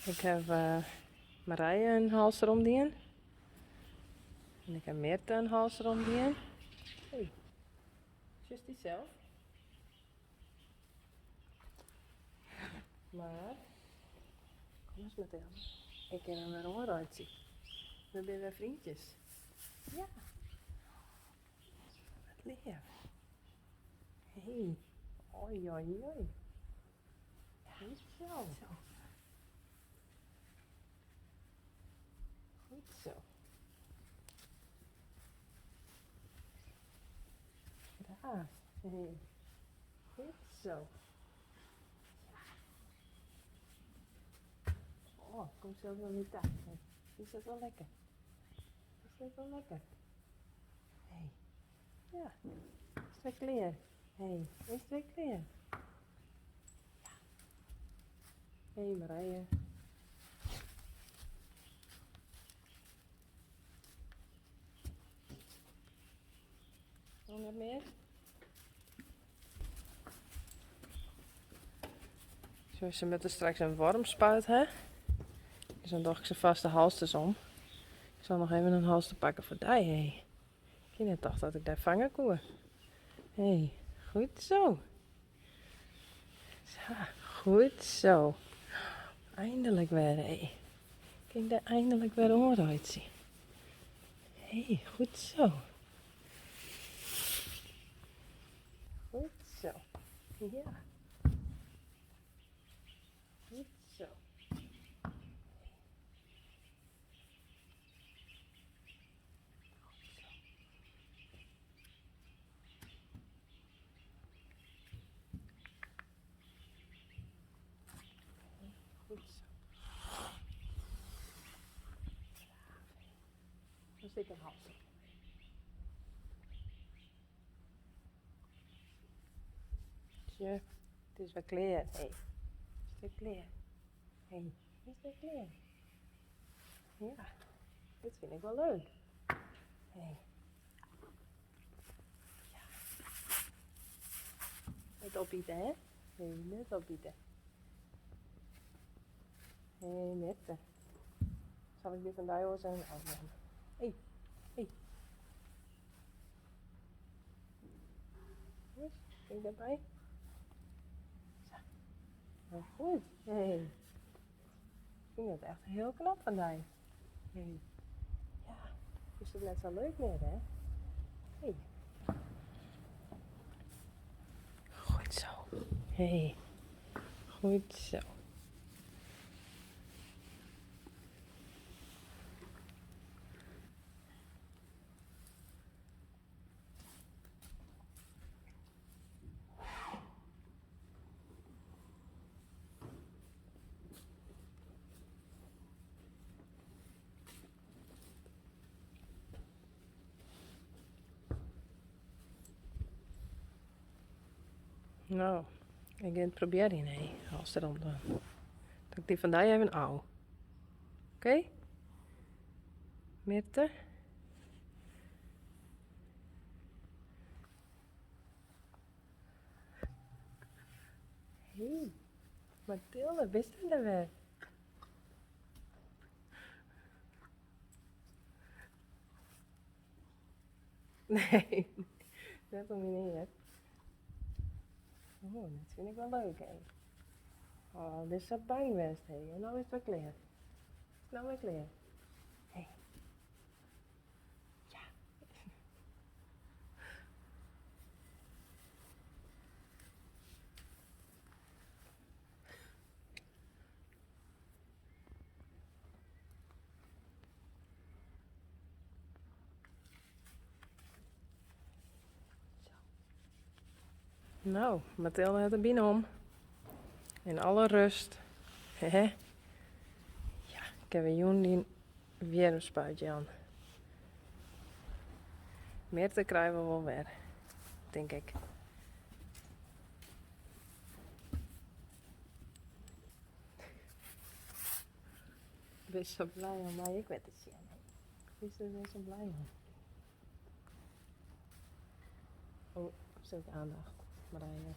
Ik heb Marije een hals eromdien. En ik heb Meerte een hals eromdien. Hey, just die zelf. Maar, kom eens met hem. Ik ken hem weer omruitje. Dan ben we vriendjes. Ja. Wat lief. Hey. Oi, oi, oi. Goed zo. Goed zo. Daar. Hey. Goed zo. Oh, kom zo wel niet thuis. Is dat wel lekker? Is dat wel lekker? Hey. Ja. Is het weer? Hey. Is het weer? Ja. Hey Marije. Nog meer? Zoals ze met er straks een wormspuit, hè? Dus dan dacht ik ze vast de halsters om. Ik zal nog even een halster pakken voor die, hé. Ik net dacht dat ik daar vangen kon. Hé, goed zo. Zo, goed zo. Eindelijk weer, hé. Kijk daar eindelijk weer onderuit zien. Hé, goed zo. Goed zo. Ja. Goed zo. Goed zo. Dan steek een hals op. Tje, het is weer klaar, hé. Is het klaar? Hé, is het klaar? Ja, dit vind ik wel leuk. Hé. Net opbieden, hè? Hé, net opbieden. Hé, nette. Zal ik dit van die zijn afnemen? Hé, hé. Yes, kijk daarbij. Zo. Heel goed. Hé. Ik vind het echt heel knap van die. Hé. Ja, is het net zo leuk meer, hè? Hé. Goed zo. Hé. Goed zo. Nou, ik ga het proberen, nee, als er dan. Dat ik die van die even ouw. Oké? Meerte? Hé, Mathilde, wist je er weer? Nee, dat om je niet. Oh, dat vind ik wel leuk, hè? Oh, dit is zo bang geweest, hè? En nou is het weer klaar. Is het nou weer klaar? Hé. Ja. Nou, Mathilde had er binnen om. In alle rust. Hè? Ja, ik heb een jongen weer een spuitje aan. Meerte krijgen we wel weer, denk ik. Wees zo blij om mij, ik weet het zien. Wees er weer zo blij om. Oh, stuk aandacht, Marije.